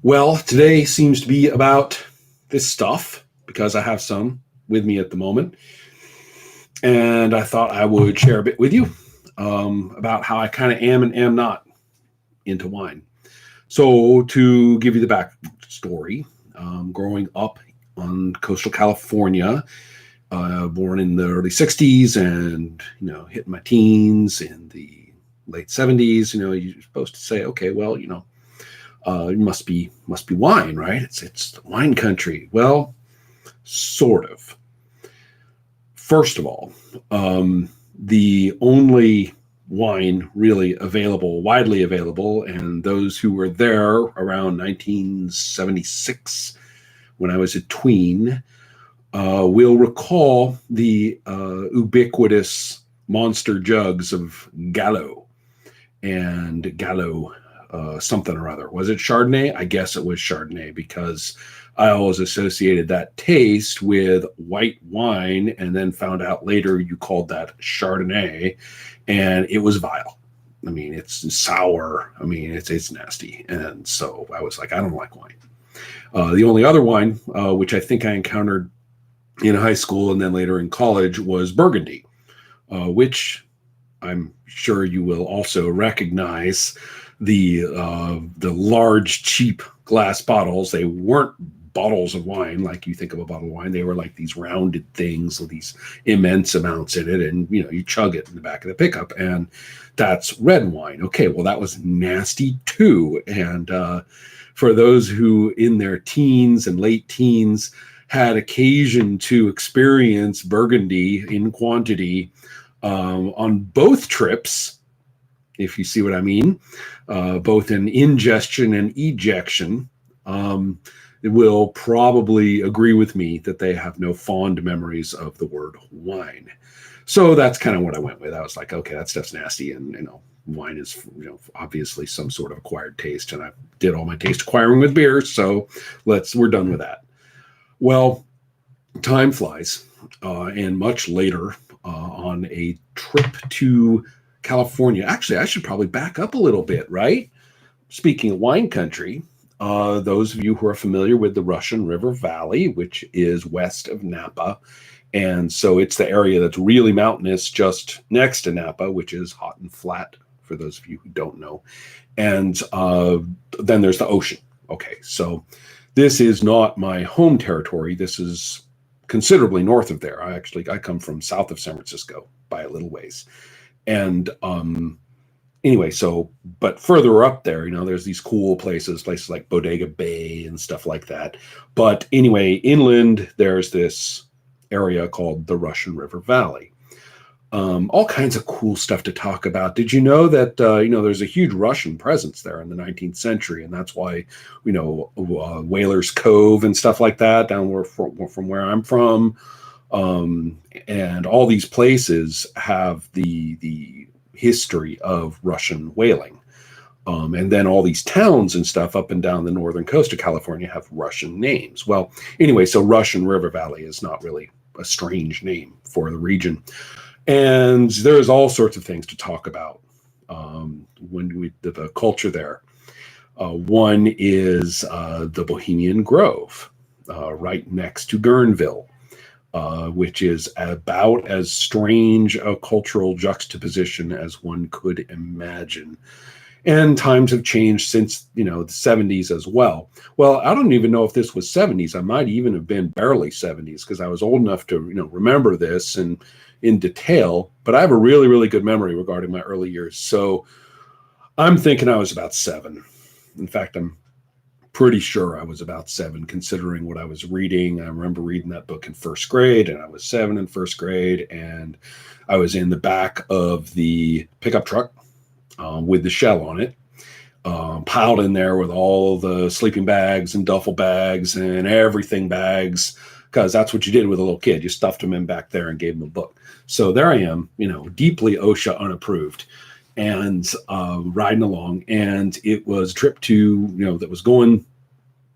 Well, today seems to be about this stuff because I have some with me at the moment. And I thought I would share a bit with you about how I kind of am and am not into wine. So, to give you the backstory, growing up on coastal California, born in the early 60s and, hitting my teens in the late 70s, you're supposed to say, okay, well, it must be wine, right? It's the wine country. Well, sort of. First of all, the only wine really available, widely available, and those who were there around 1976 when I was a tween will recall the ubiquitous monster jugs of Gallo and Gallo something or other. Was it Chardonnay? I guess it was Chardonnay because I always associated that taste with white wine and then found out later you called that Chardonnay and it was vile. I mean, it's sour. I mean, it's nasty. And so I was like, I don't like wine. The only other wine, which I think I encountered in high school and then later in college, was Burgundy, which I'm sure you will also recognize the large cheap glass bottles. They weren't bottles of wine like you think of a bottle of wine. They were like these rounded things with these immense amounts in it, and you chug it in the back of the pickup, and that's red wine. Okay, well that was nasty too. And for those who in their teens and late teens had occasion to experience Burgundy in quantity on both trips, if you see what I mean, both in ingestion and ejection, will probably agree with me that they have no fond memories of the word wine. So that's kind of what I went with. I was like, okay, that stuff's nasty, and wine is obviously some sort of acquired taste, and I did all my taste acquiring with beer, so we're done with that. Well, time flies, and much later, on a trip to California. Actually, I should probably back up a little bit, right? Speaking of wine country, those of you who are familiar with the Russian River Valley, which is west of Napa, and so it's the area that's really mountainous just next to Napa, which is hot and flat for those of you who don't know. And then there's the ocean. Okay, so this is not my home territory. This is considerably north of there. I come from south of San Francisco by a little ways. And anyway, so but further up there, there's these cool places like Bodega Bay and stuff like that. But anyway, inland there's this area called the Russian River Valley. All kinds of cool stuff to talk about. Did you know that there's a huge Russian presence there in the 19th century, and that's why Whalers Cove and stuff like that down from where I'm from, and all these places have the history of Russian whaling. And then all these towns and stuff up and down the northern coast of California have Russian names. Well, anyway, so Russian River Valley is not really a strange name for the region. And there's all sorts of things to talk about when the culture there. One is the Bohemian Grove, right next to Guerneville, which is about as strange a cultural juxtaposition as one could imagine. And times have changed since the 70s as well. Well, I don't even know if this was 70s. I might even have been barely 70s because I was old enough to remember this and in detail. But I have a really, really good memory regarding my early years. So I'm thinking I was about 7. In fact, I'm pretty sure I was about 7, considering what I was reading. I remember reading that book in first grade, and I was 7 in first grade, and I was in the back of the pickup truck with the shell on it, piled in there with all the sleeping bags and duffel bags and everything bags, because that's what you did with a little kid. You stuffed them in back there and gave them a book. So there I am, deeply OSHA unapproved, and riding along. And it was a trip to, that was going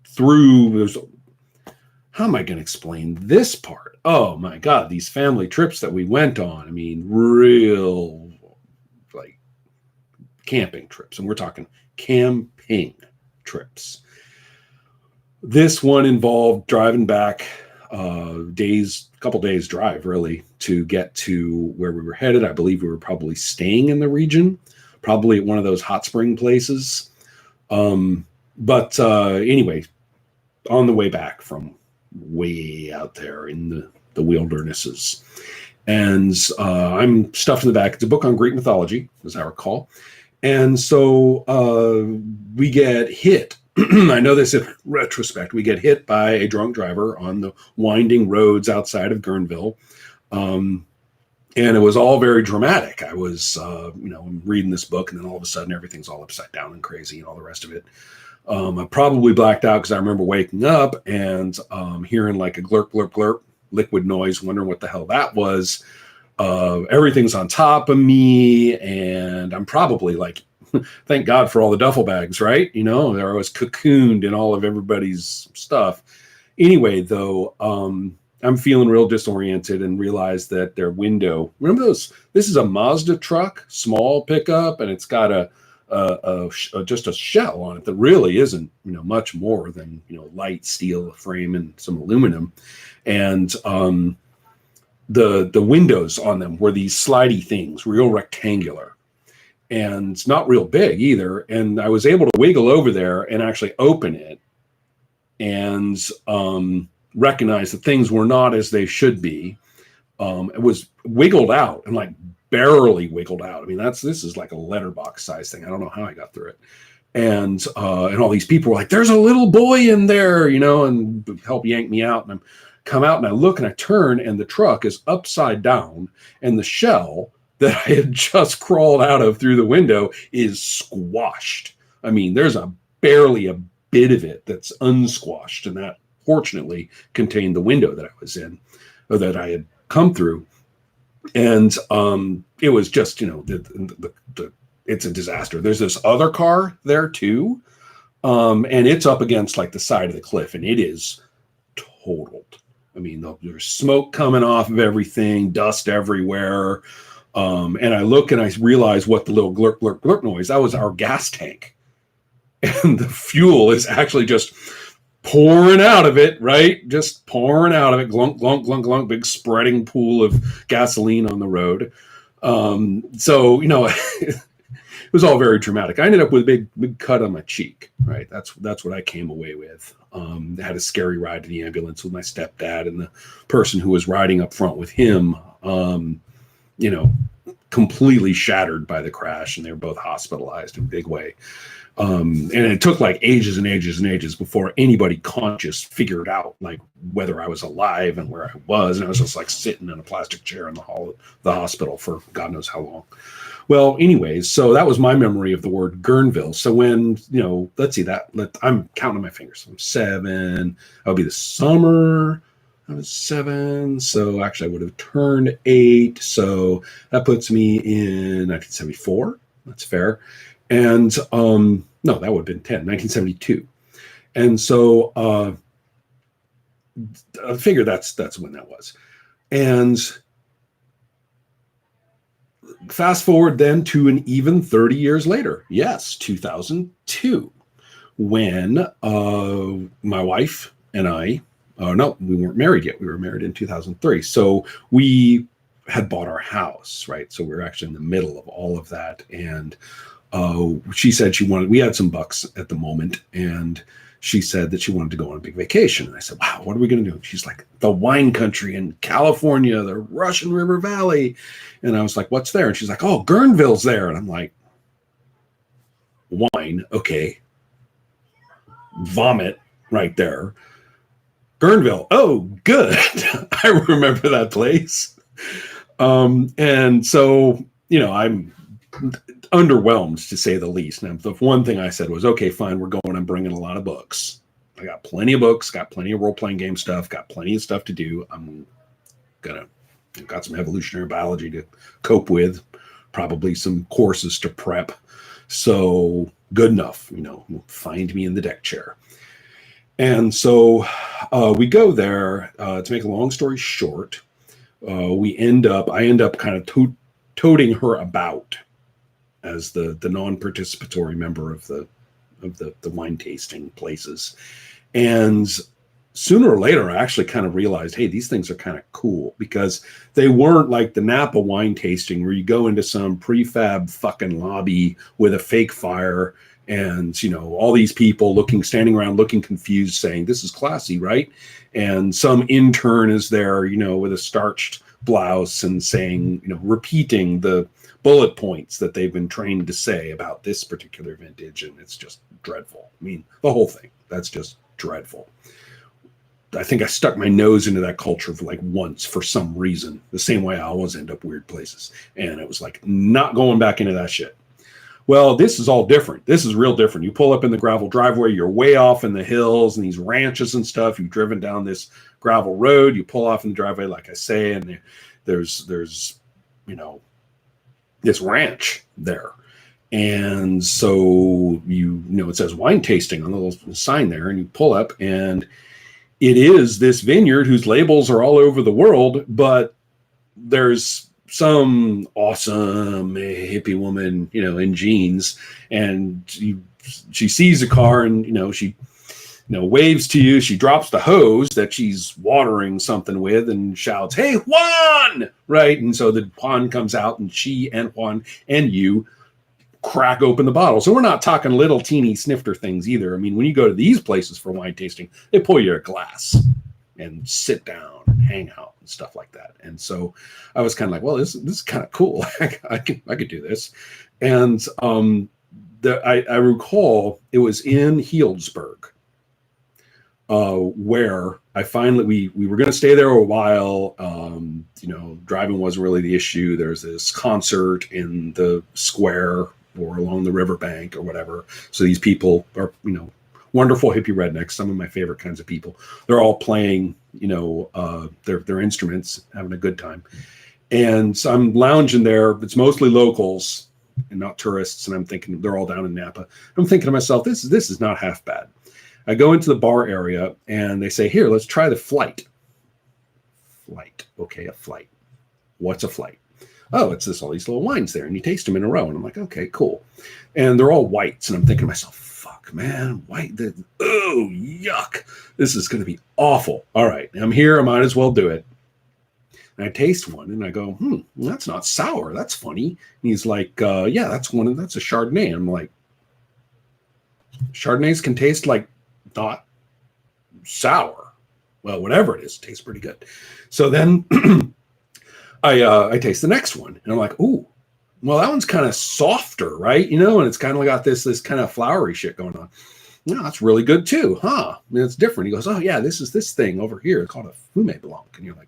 through. How am I going to explain this part? Oh my God, these family trips that we went on. I mean, real camping trips, and we're talking camping trips. This one involved driving back couple days drive really to get to where we were headed. I believe we were probably staying in the region, probably at one of those hot spring places. But anyway, on the way back from way out there in the wildernesses. And I'm stuffed in the back. It's a book on Greek mythology, as I recall. And so we get hit. I know this in retrospect. We get hit by a drunk driver on the winding roads outside of Guerneville. And it was all very dramatic. I was, I'm reading this book, and then all of a sudden everything's all upside down and crazy and all the rest of it. I probably blacked out because I remember waking up and hearing like a glurp, glurp, glurp liquid noise, wondering what the hell that was. Everything's on top of me, and I'm probably like, thank God for all the duffel bags, right? I was cocooned in all of everybody's stuff. Anyway, though, I'm feeling real disoriented and realize that their window, remember those, this is a Mazda truck, small pickup, and it's got just a shell on it that really isn't, much more than, light steel frame and some aluminum. And the windows on them were these slidey things, real rectangular and not real big either. And I was able to wiggle over there and actually open it and recognize that things were not as they should be. It was wiggled out and like barely wiggled out. I mean, this is like a letterbox size thing. I don't know how I got through it. And all these people were like, there's a little boy in there, and help yank me out. And I come out and I look and I turn, and the truck is upside down, and the shell that I had just crawled out of through the window is squashed. I mean, there's barely a bit of it that's unsquashed, and that fortunately contained the window that I was in, or that I had come through. And it was just, it's a disaster. There's this other car there too, and it's up against like the side of the cliff, and it is totaled. I mean, there's smoke coming off of everything, dust everywhere. And I look and I realize what the little glurp, glurp, glurp noise, that was our gas tank. And the fuel is actually just pouring out of it, right? Just pouring out of it, glunk, glunk, glunk, glunk, big spreading pool of gasoline on the road. So, it was all very dramatic. I ended up with a big cut on my cheek, right? That's what I came away with. I had a scary ride to the ambulance with my stepdad, and the person who was riding up front with him, completely shattered by the crash, and they were both hospitalized in a big way. And it took like ages and ages and ages before anybody conscious figured out like whether I was alive and where I was. And I was just like sitting in a plastic chair in the hall of the hospital for God knows how long. Well, anyways, so that was my memory of the word Guerneville. So when, let's see I'm counting my fingers. I'm 7. That'll be the summer. I was 7. So actually I would have turned 8. So that puts me in 1974. That's fair. And no, that would have been 10, 1972. And so I figure that's when that was. And fast forward then to an even 30 years later. Yes, 2002, when my wife and I, no, we weren't married yet. We were married in 2003. So we had bought our house, right? So we were actually in the middle of all of that. And she said we had some bucks at the moment, and she said that she wanted to go on a big vacation. And I said, wow, what are we going to do? She's like, the wine country in California, the Russian River Valley. And I was like, what's there? And she's like, oh, Guerneville's there. And I'm like, wine. Okay. Vomit right there. Guerneville. Oh, good. I remember that place. And so, I'm underwhelmed, to say the least. And the one thing I said was, okay, fine, we're going. I'm bringing a lot of books. I got plenty of books, got plenty of role-playing game stuff, got plenty of stuff to do. I've got some evolutionary biology to cope with, probably some courses to prep. So good enough, find me in the deck chair. And so we go there. To make a long story short, I end up kind of toting her about as the non-participatory member of the wine tasting places. And sooner or later, I actually kind of realized, hey, these things are kind of cool, because they weren't like the Napa wine tasting where you go into some prefab fucking lobby with a fake fire and, you know, all these people standing around looking confused saying, this is classy, right? And some intern is there, you know, with a starched blouse and saying, you know, repeating the bullet points that they've been trained to say about this particular vintage. And it's just dreadful. I mean, the whole thing, that's just dreadful. I think I stuck my nose into that culture for like once for some reason, the same way I always end up weird places. And it was like not going back into that shit. Well, this is all different. This is real different. You pull up in the gravel driveway, you're way off in the hills and these ranches and stuff. You've driven down this gravel road, you pull off in the driveway, like I say, and there's you know, this ranch there. And so you know it says wine tasting on the little sign there, and you pull up and it is this vineyard whose labels are all over the world, but there's some awesome hippie woman, you know, in jeans, and she sees a car, and she waves to you. She drops the hose that she's watering something with and shouts, "Hey, Juan!" Right? And so the Juan comes out, and she and Juan and you crack open the bottle. So we're not talking little teeny snifter things either. I mean, when you go to these places for wine tasting, they pour you a glass and sit down and hang out and stuff like that. And so I was kind of like, well, this is kind of cool. I could do this. And I recall it was in Healdsburg, where I finally we were going to stay there a while. Driving wasn't really the issue. There's this concert in the square or along the riverbank or whatever. So these people are, wonderful hippie rednecks, some of my favorite kinds of people. They're all playing, their instruments, having a good time. And so I'm lounging there. It's mostly locals and not tourists. And I'm thinking they're all down in Napa. I'm thinking to myself, this is not half bad. I go into the bar area and they say, here, let's try the flight. Flight. Okay, a flight. What's a flight? Oh, it's all these little wines there, and you taste them in a row. And I'm like, okay, cool. And they're all whites. And I'm thinking to myself, fuck, man, white. Oh, yuck. This is going to be awful. All right, I'm here. I might as well do it. And I taste one, and I go, that's not sour. That's funny. And he's like, yeah, that's a Chardonnay. I'm like, Chardonnays can taste like not sour. Well, whatever it is, it tastes pretty good. So then I taste the next one, and I'm like, ooh, well, that one's kind of softer, right? And it's kind of got this kind of flowery shit going on. No, that's really good too, huh? I mean, it's different. He goes, oh yeah, this is this thing over here. It's called a Fumé Blanc. And you're like,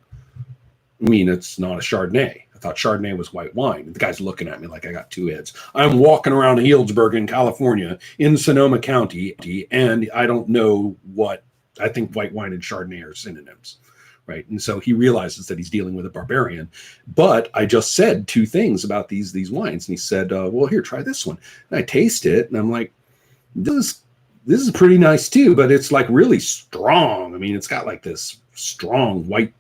I mean, it's not a Chardonnay. I thought Chardonnay was white wine. And the guy's looking at me like I got two heads. I'm walking around Healdsburg in California in Sonoma County, and I don't know what I think white wine and Chardonnay are synonyms. Right. And so he realizes that he's dealing with a barbarian. But I just said two things about these wines. And he said, well, here, try this one. And I taste it. And I'm like, this is pretty nice, too. But it's like really strong. I mean, it's got like this strong white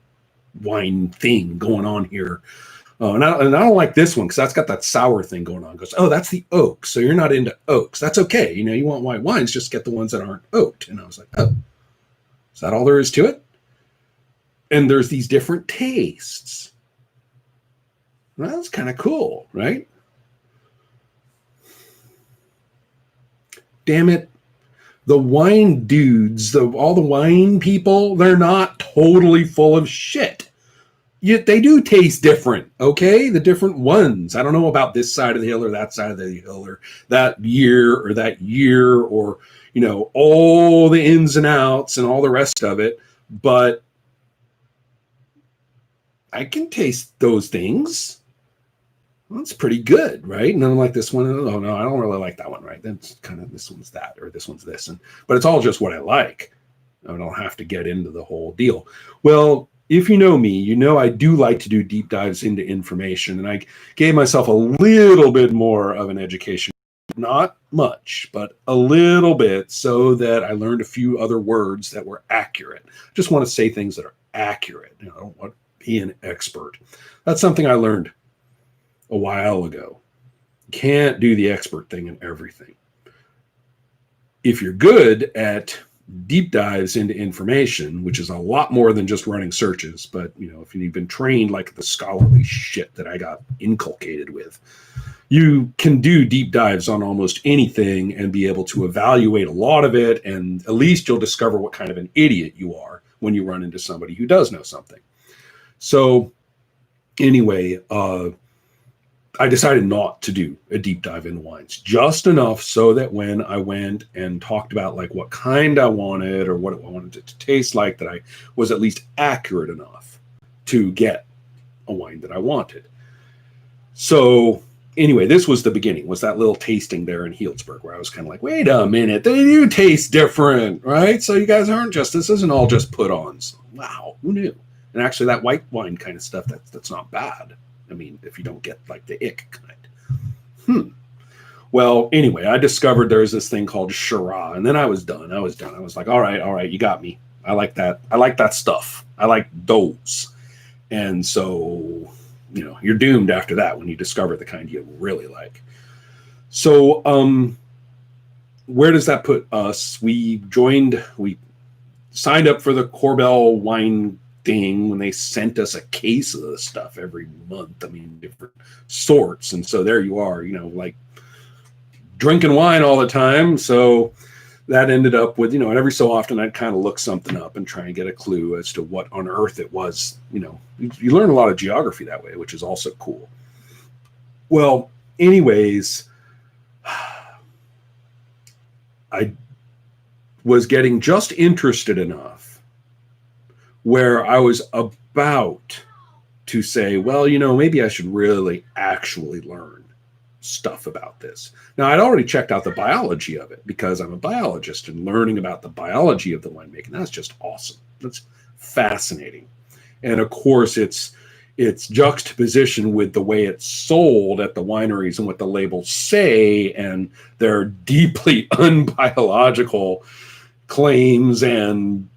wine thing going on here. And I don't like this one because that's got that sour thing going on. It goes, oh, that's the oak. So you're not into oaks. That's OK. You want white wines, just get the ones that aren't oaked. And I was like, oh, is that all there is to it? And there's these different tastes. Well, that's kind of cool, right? Damn it. The wine dudes, all the wine people, they're not totally full of shit. Yet they do taste different, okay? The different ones. I don't know about this side of the hill or that side of the hill or that year or, all the ins and outs and all the rest of it. But I can taste those things. Well, that's pretty good, right? And I'm like this one. Oh no, I don't really like that one, right? That's kind of this one's that, or this one's this, but it's all just what I like. I don't have to get into the whole deal. Well, if you know me, I do like to do deep dives into information, and I gave myself a little bit more of an education, not much, but a little bit, so that I learned a few other words that were accurate. I just want to say things that are accurate. I don't want be an expert. That's something I learned a while ago. Can't do the expert thing in everything. If you're good at deep dives into information, which is a lot more than just running searches. But, if you've been trained like the scholarly shit that I got inculcated with, you can do deep dives on almost anything and be able to evaluate a lot of it. And at least you'll discover what kind of an idiot you are when you run into somebody who does know something. So anyway, I decided not to do a deep dive into wines, just enough so that when I went and talked about like what kind I wanted or what I wanted it to taste like, that I was at least accurate enough to get a wine that I wanted. So anyway, this was the beginning, was that little tasting there in Healdsburg where I was kind of like, wait a minute, they do taste different, right? So you guys aren't just, this isn't all just put-ons. Wow, who knew? And actually that white wine kind of stuff, that's not bad. I mean, if you don't get like the ick kind. Well, anyway, I discovered there's this thing called Shiraz, and then I was done. I was like, all right, you got me. I like that. I like that stuff. I like those. And so, you're doomed after that when you discover the kind you really like. So, where does that put us? We signed up for the Korbel wine thing when they sent us a case of the stuff every month. I mean, different sorts. And so there you are, like drinking wine all the time. So that ended up with, and every so often I'd kind of look something up and try and get a clue as to what on earth it was. You learn a lot of geography that way, which is also cool. Well, anyways, I was getting just interested enough where I was about to say, well, maybe I should really actually learn stuff about this. Now, I'd already checked out the biology of it because I'm a biologist, and learning about the biology of the winemaking, that's just awesome. That's fascinating. And of course, it's juxtaposition with the way it's sold at the wineries and what the labels say, and their deeply unbiological claims and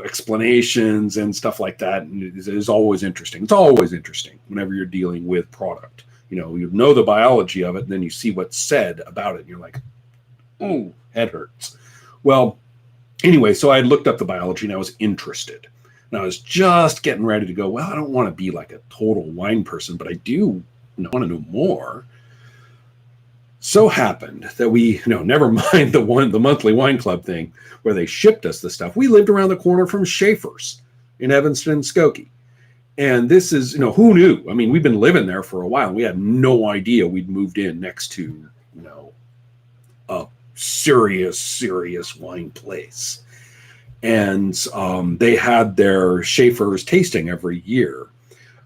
explanations and stuff like that. And it is always interesting. It's always interesting whenever you're dealing with product. You know the biology of it, and then you see what's said about it, and you're like, oh, head hurts. Well, anyway, so I looked up the biology, and I was interested. And I was just getting ready to go, well, I don't want to be like a total wine person, but I do want to know more. So happened that we, never mind the monthly wine club thing where they shipped us the stuff. We lived around the corner from Schaefer's in Evanston, Skokie. And this is, who knew? I mean, we've been living there for a while, and we had no idea we'd moved in next to, a serious wine place. And they had their Schaefer's tasting every year,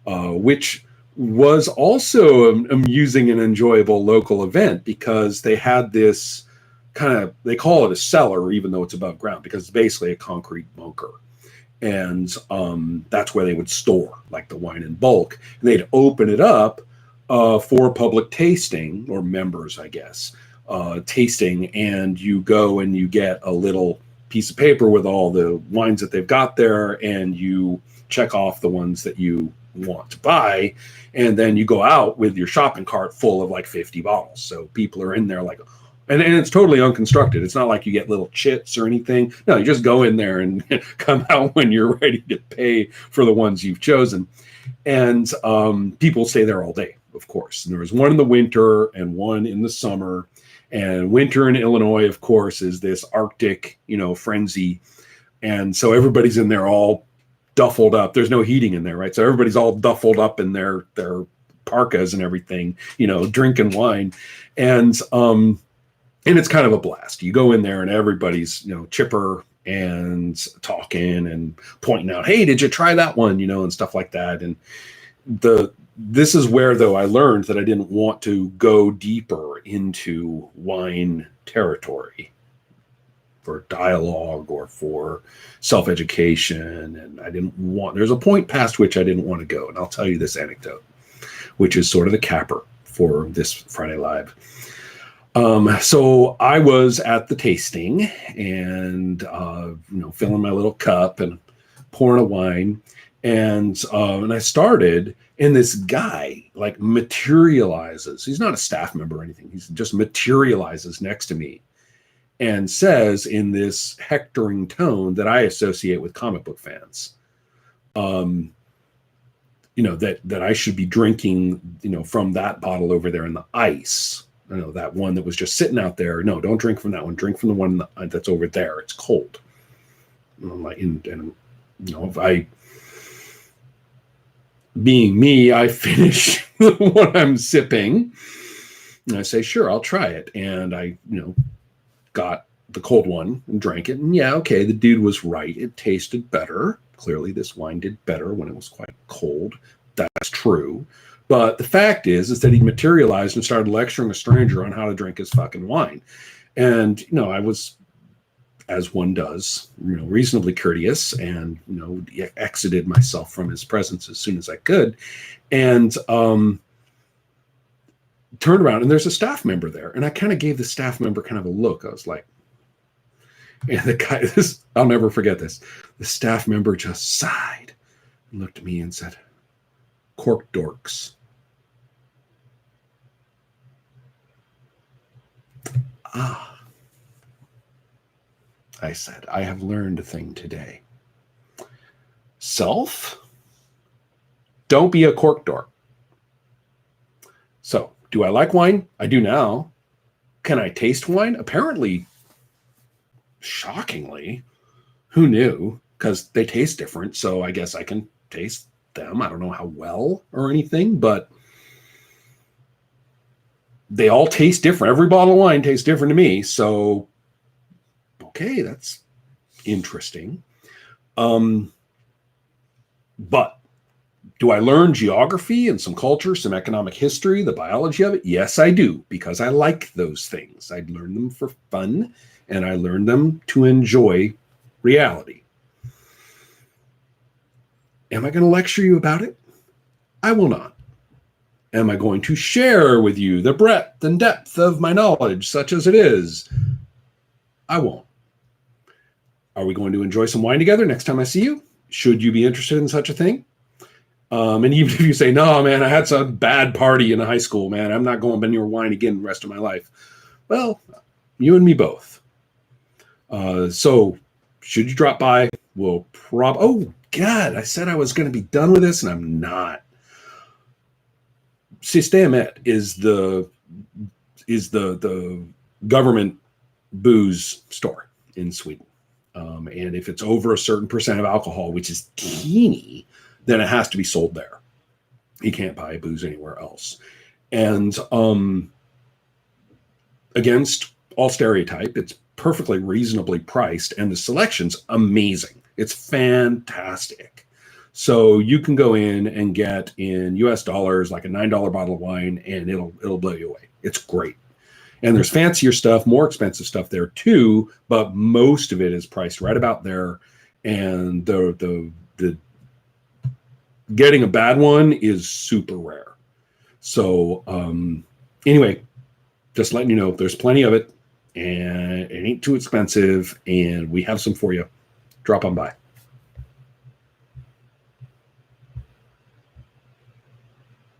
which was also an amusing and enjoyable local event because they had this they call it a cellar, even though it's above ground, because it's basically a concrete bunker. And that's where they would store like the wine in bulk. And they'd open it up for public tasting, or members, I guess, tasting. And you go and you get a little piece of paper with all the wines that they've got there, and you check off the ones that you want to buy, and then you go out with your shopping cart full of like 50 bottles. So people are in there like, and it's totally unconstructed. It's not like you get little chits or anything. No, you just go in there and come out when you're ready to pay for the ones you've chosen. And people stay there all day, of course. And there was one in the winter and one in the summer. And winter in Illinois, of course, is this Arctic, frenzy. And so everybody's in there all duffled up. There's no heating in there, right? So everybody's all duffled up in their parkas and everything, drinking wine. And it's kind of a blast. You go in there and everybody's, chipper and talking and pointing out, hey, did you try that one? And stuff like that. And this is where, though, I learned that I didn't want to go deeper into wine territory for dialogue or for self-education. And there's a point past which I didn't want to go. And I'll tell you this anecdote, which is sort of the capper for this Friday Live. So I was at the tasting and, filling my little cup and pouring a wine. And I started, and this guy like materializes. He's not a staff member or anything. He's just materializes next to me. and says in this hectoring tone that I associate with comic book fans, that I should be drinking, from that bottle over there in the ice. That one that was just sitting out there. No, don't drink from that one. Drink from the one that's over there. It's cold. If I, being me, I finish what I'm sipping, and I say, sure, I'll try it. And I, got the cold one and drank it. And yeah, okay, the dude was right. It tasted better. Clearly, this wine did better when it was quite cold. That's true. But the fact is that he materialized and started lecturing a stranger on how to drink his fucking wine. And, I was, as one does, reasonably courteous and, exited myself from his presence as soon as I could. And turned around, and there's a staff member there. And I kind of gave the staff member kind of a look. I was like, and the guy, I'll never forget this. The staff member just sighed and looked at me and said, "Cork dorks." I said, I have learned a thing today. Self, don't be a cork dork. So, do I like wine? I do now. Can I taste wine? Apparently, shockingly. Who knew? Because they taste different, so I guess I can taste them. I don't know how well or anything, but they all taste different. Every bottle of wine tastes different to me, so okay, that's interesting. But do I learn geography and some culture, some economic history, the biology of it? Yes, I do, because I like those things. I learn them for fun, and I learn them to enjoy reality. Am I going to lecture you about it? I will not. Am I going to share with you the breadth and depth of my knowledge, such as it is? I won't. Are we going to enjoy some wine together next time I see you? Should you be interested in such a thing? And even if you say, no, man, I had some bad party in high school, man, I'm not going near wine again the rest of my life. Well, you and me both. So should you drop by, we'll oh, God, I said I was going to be done with this, and I'm not. Systemet is the government booze store in Sweden. And if it's over a certain percent of alcohol, which is teeny, then it has to be sold there. You can't buy booze anywhere else. And against all stereotype, it's perfectly reasonably priced, and the selection's amazing. It's fantastic. So you can go in and get in US dollars like a $9 bottle of wine, and it'll blow you away. It's great. And there's fancier stuff, more expensive stuff there too, but most of it is priced right about there. And the getting a bad one is super rare. So anyway, just letting you know, there's plenty of it, and it ain't too expensive, and we have some for you. Drop on by.